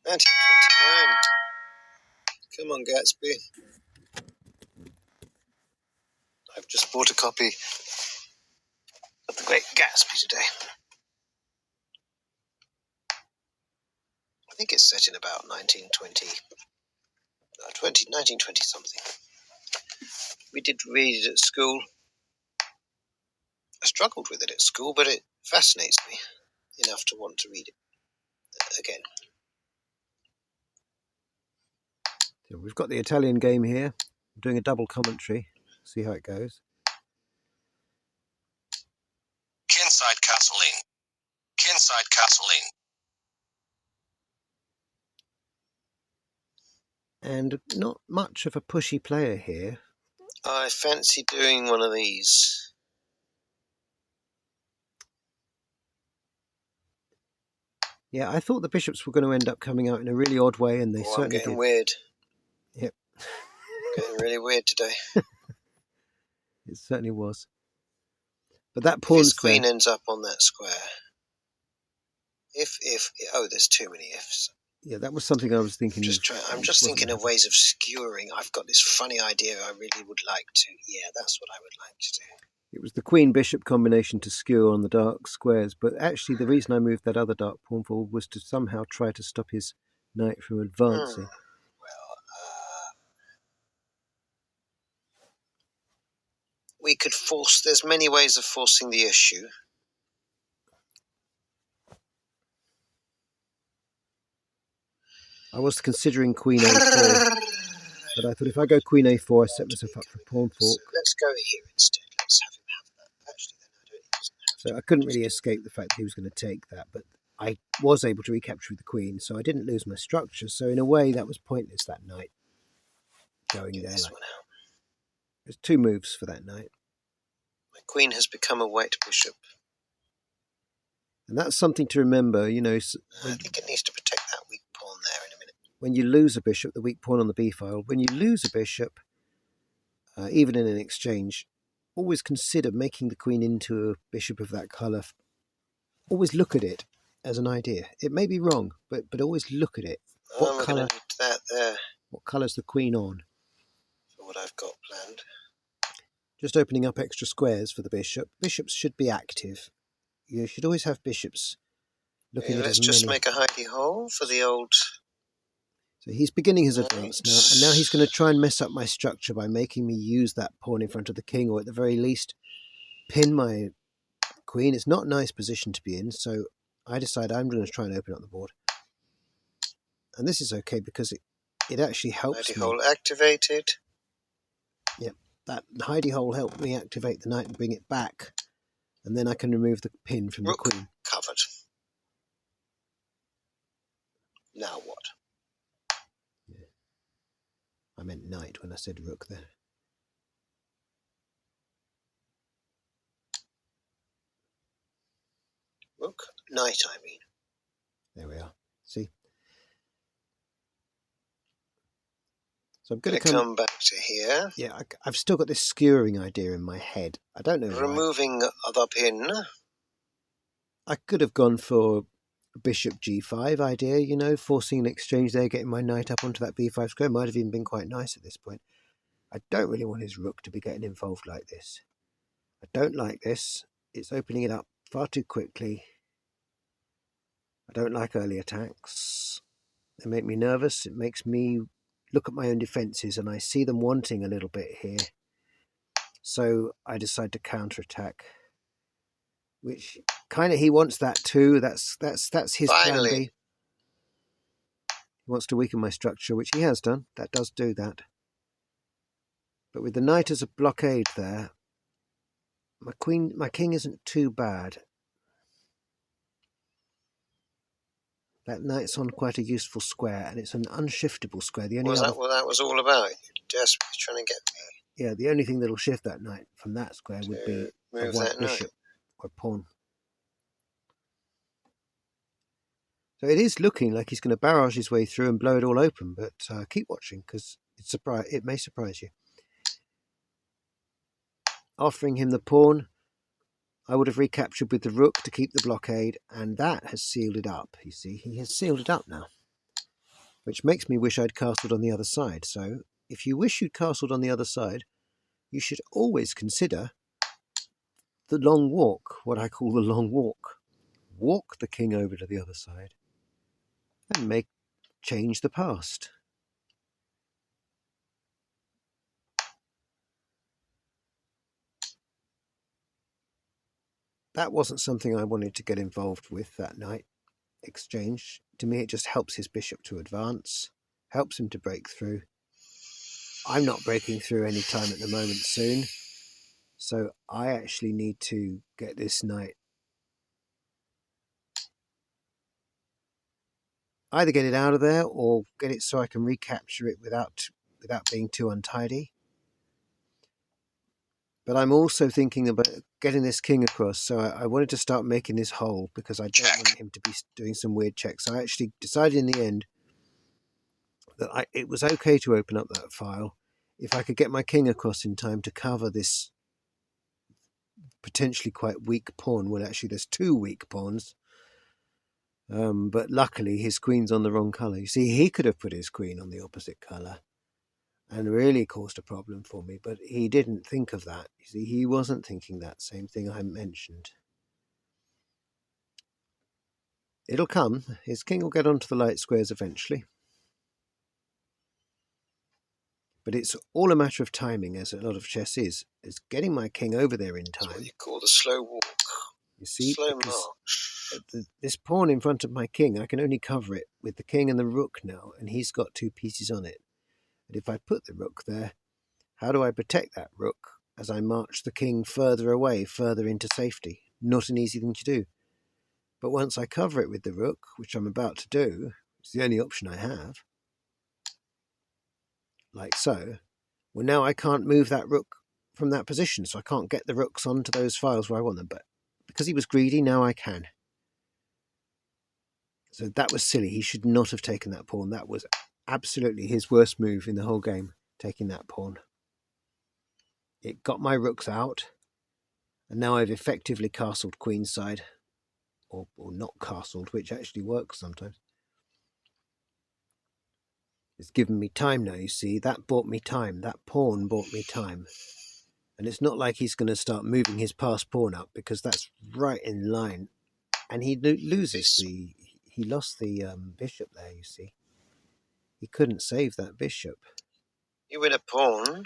1929. Come on, Gatsby. I've just bought a copy of The Great Gatsby today. I think it's set in about 1920 something. We did read it at school. I struggled with it at school, but it fascinates me enough to want to read it again. So we've got the Italian game here. I'm doing a double commentary. See how it goes. Kinside Castlein. Kinside Castlein. And not much of a pushy player here. I fancy doing one of these. Yeah, I thought the bishops were going to end up coming out in a really odd way, and they certainly did. I'm getting weird. Yep. Getting really weird today. It certainly was. But that pawn queen ends up on that square. There's too many ifs. Yeah, that was something I was thinking. I'm just thinking of ways of skewering. I've got this funny idea I really would like to. Yeah, that's what I would like to do. It was the queen-bishop combination to skewer on the dark squares, but actually the reason I moved that other dark pawn forward was to somehow try to stop his knight from advancing. We could force. There's many ways of forcing the issue. I was considering queen a4, but I thought if I go queen a4, I set myself up for pawn fork. Let's go here instead. Let's have him have that. Actually, then I don't. So I couldn't really escape the fact that he was going to take that, but I was able to recapture with the queen, so I didn't lose my structure. So in a way, that was pointless, that knight going there. There's two moves for that knight. My queen has become a white bishop. And that's something to remember, you know. I think it needs to protect that weak pawn there in a minute. When you lose a bishop, the weak pawn on the b file, when you lose a bishop, even in an exchange, always consider making the queen into a bishop of that colour. Always look at it as an idea. It may be wrong, but always look at it. What colour? That there. What colour's the queen on? For what I've got planned. Just opening up extra squares for the bishop. Bishops should be active. You should always have bishops looking at as many. Let's just make a hidey hole for the old. So he's beginning his advance now, and now he's going to try and mess up my structure by making me use that pawn in front of the king, or at the very least pin my queen. It's not a nice position to be in, so I decide I'm going to try and open up the board. And this is okay because it actually helps me. Hidey hole activated. Yep, that hidey hole helped me activate the knight and bring it back, and then I can remove the pin from the queen. Covered. Now what? Yeah. I meant knight when I said rook there. Rook, knight, I mean. There we are. See? So I'm going to come back to here. Yeah, I've still got this skewering idea in my head. I don't know Removing the pin. I could have gone for a bishop g5 idea, you know, forcing an exchange there, getting my knight up onto that b5 square. Might have even been quite nice at this point. I don't really want his rook to be getting involved like this. I don't like this. It's opening it up far too quickly. I don't like early attacks. They make me nervous. It makes me look at my own defences, and I see them wanting a little bit here. So I decide to counterattack, which kind of he wants that too. That's his plan B. He wants to weaken my structure, which he has done. That does do that. But with the knight as a blockade there, my king isn't too bad. That knight's on quite a useful square, and it's an unshiftable square. The only was that what that was all about? You're desperately trying to get me. Yeah, the only thing that'll shift that knight from that square would be a white bishop or pawn. So it is looking like he's going to barrage his way through and blow it all open, but keep watching because it may surprise you. Offering him the pawn, I would have recaptured with the rook to keep the blockade, and that has sealed it up. You see, he has sealed it up now. which makes me wish I'd castled on the other side. So if you wish you'd castled on the other side, you should always consider the long walk, what I call the long walk. Walk the king over to the other side and change the past. That wasn't something I wanted to get involved with that knight exchange. To me, it just helps his bishop to advance, helps him to break through. I'm not breaking through any time at the moment soon, so I actually need to get this knight, either get it out of there or get it so I can recapture it without being too untidy. But I'm also thinking about getting this king across, so I wanted to start making this whole because I don't want him to be doing some weird checks. So I actually decided in the end that it was okay to open up that file if I could get my king across in time to cover this potentially quite weak pawn. Well, actually, there's two weak pawns. But luckily, his queen's on the wrong colour. You see, he could have put his queen on the opposite colour and really caused a problem for me, but he didn't think of that. You see, he wasn't thinking that same thing I mentioned. It'll come. His king will get onto the light squares eventually. But it's all a matter of timing, as a lot of chess is. It's getting my king over there in time. That's what you call the slow walk. You see, slow march. This pawn in front of my king, I can only cover it with the king and the rook now, and he's got two pieces on it. But if I put the rook there, how do I protect that rook as I march the king further away, further into safety? Not an easy thing to do. But once I cover it with the rook, which I'm about to do, it's the only option I have, like so, well, now I can't move that rook from that position, so I can't get the rooks onto those files where I want them. But because he was greedy, now I can. So that was silly. He should not have taken that pawn. That was absolutely his worst move in the whole game, taking that pawn. It got my rooks out, and now I've effectively castled queenside, or not castled, which actually works sometimes. It's given me time now, you see. That bought me time. That pawn bought me time. And it's not like he's going to start moving his passed pawn up, because that's right in line. And he loses the... He lost the bishop there, you see. He couldn't save that bishop. You win a pawn.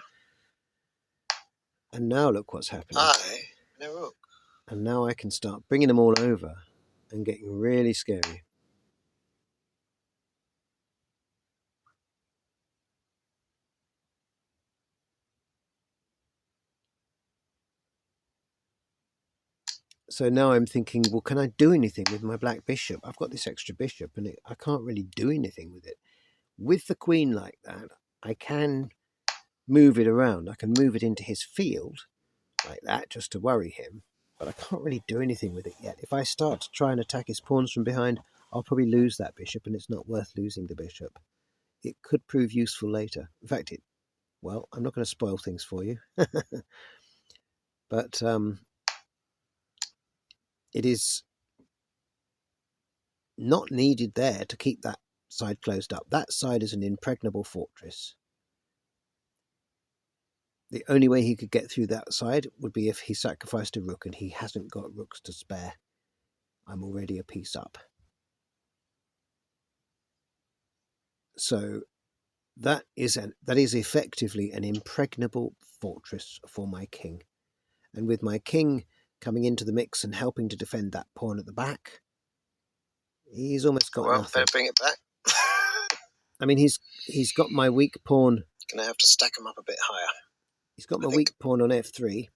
And now look what's happening. I win a rook. And now I can start bringing them all over and getting really scary. So now I'm thinking, well, can I do anything with my black bishop? I've got this extra bishop and I can't really do anything with it. With the queen like that, I can move it around. I can move it into his field like that just to worry him. But I can't really do anything with it yet. If I start to try and attack his pawns from behind, I'll probably lose that bishop, and it's not worth losing the bishop. It could prove useful later. In fact, well, I'm not going to spoil things for you. But it is not needed there to keep that side closed up. That side is an impregnable fortress. The only way he could get through that side would be if he sacrificed a rook, and he hasn't got rooks to spare. I'm already a piece up. So that is effectively an impregnable fortress for my king. And with my king coming into the mix and helping to defend that pawn at the back, he's almost got nothing. Better bring it back. I mean, he's got my weak pawn. Gonna have to stack him up a bit higher. He's got my weak pawn on f3,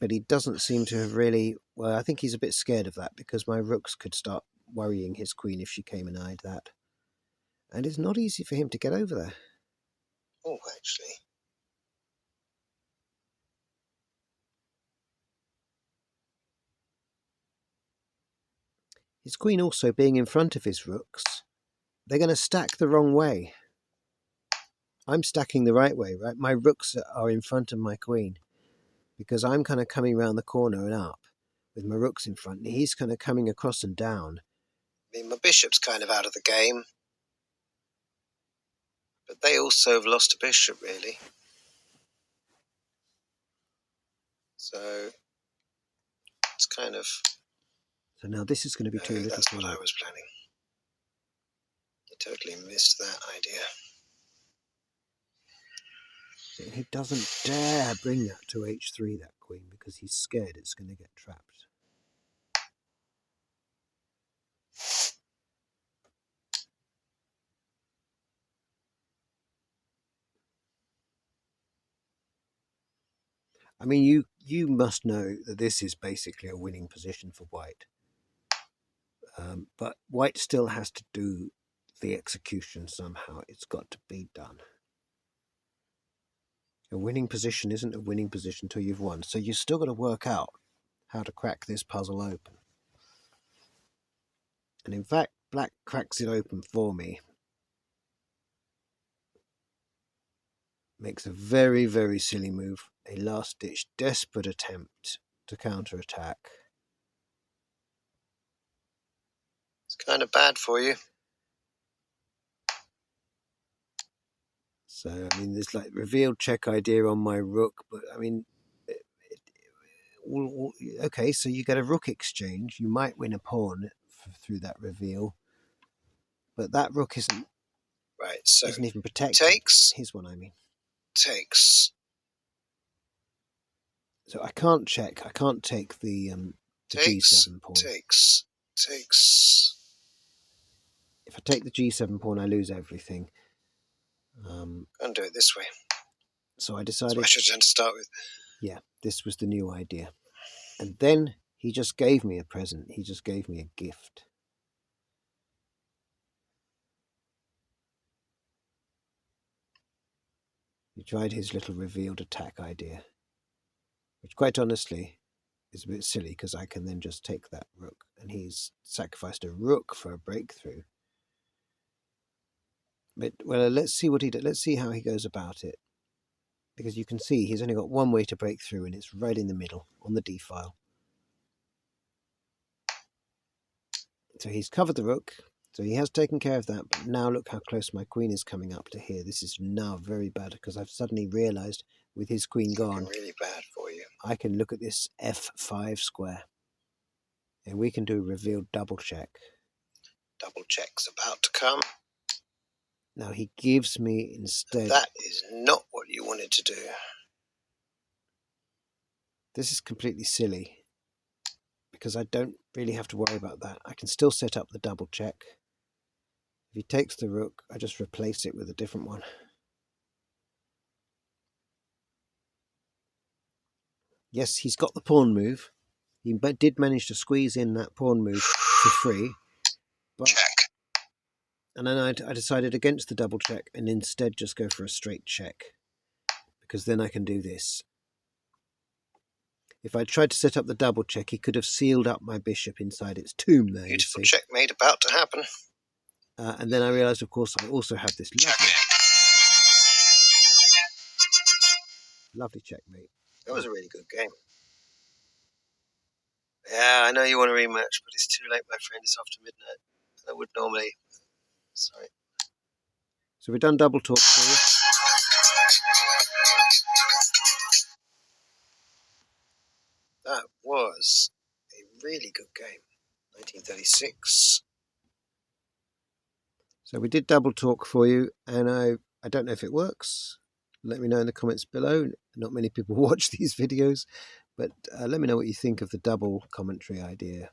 but he doesn't seem to have really... Well, I think he's a bit scared of that, because my rooks could start worrying his queen if she came and eyed that. And it's not easy for him to get over there. Oh, actually. His queen also being in front of his rooks, they're going to stack the wrong way. I'm stacking the right way, right? My rooks are in front of my queen, because I'm kind of coming around the corner and up with my rooks in front, and he's kind of coming across and down. I mean, my bishop's kind of out of the game. But they also have lost a bishop, really. So it's kind of... So now this is going to be too little. That's what I was planning. I totally missed that idea. He doesn't dare bring that to h3, that queen, because he's scared it's going to get trapped. I mean, you must know that this is basically a winning position for white. But white still has to do the execution somehow. It's got to be done. A winning position isn't a winning position until you've won. So you've still got to work out how to crack this puzzle open. And in fact, black cracks it open for me. Makes a very, very silly move. A last-ditch, desperate attempt to counterattack. It's kind of bad for you. So, I mean, there's like revealed check idea on my rook, but I mean, okay, so you get a rook exchange. You might win a pawn through that reveal, but that rook isn't right. So isn't even protected. Takes. Here's what I mean. Takes. So I can't check. I can't take the G7 pawn. Takes. If I take the G7 pawn, I lose everything. Can't do it this way. So I decided. That's what I should have done to start with. Yeah, this was the new idea. And then he just gave me a present. He just gave me a gift. He tried his little revealed attack idea, which quite honestly is a bit silly because I can then just take that rook, and he's sacrificed a rook for a breakthrough. But well, let's see what he does. Let's see how he goes about it, because you can see he's only got one way to break through, and it's right in the middle on the d file. So he's covered the rook. So he has taken care of that, but now look how close my queen is coming up to here. This is now very bad because I've suddenly realised with his queen gone, really bad for you. I can look at this f5 square, and we can do revealed double check. Double check's about to come. Now he gives me instead. That is not what you wanted to do. This is completely silly because I don't really have to worry about that. I can still set up the double check. If he takes the rook, I just replace it with a different one. Yes, he's got the pawn move. He did manage to squeeze in that pawn move for free. But, Check. and then I decided against the double check and instead just go for a straight check, because then I can do this. If I tried to set up the double check, he could have sealed up my bishop inside its tomb there. Beautiful checkmate about to happen. And then I realised, of course, I also have this lovely checkmate. That was a really good game. Yeah, I know you want to rematch, but it's too late, my friend. It's after midnight. I would normally. Sorry. So we've done double talk for you. That was a really good game. 1936. So we did double talk for you, and I don't know if it works. Let me know in the comments below. Not many people watch these videos, but let me know what you think of the double commentary idea.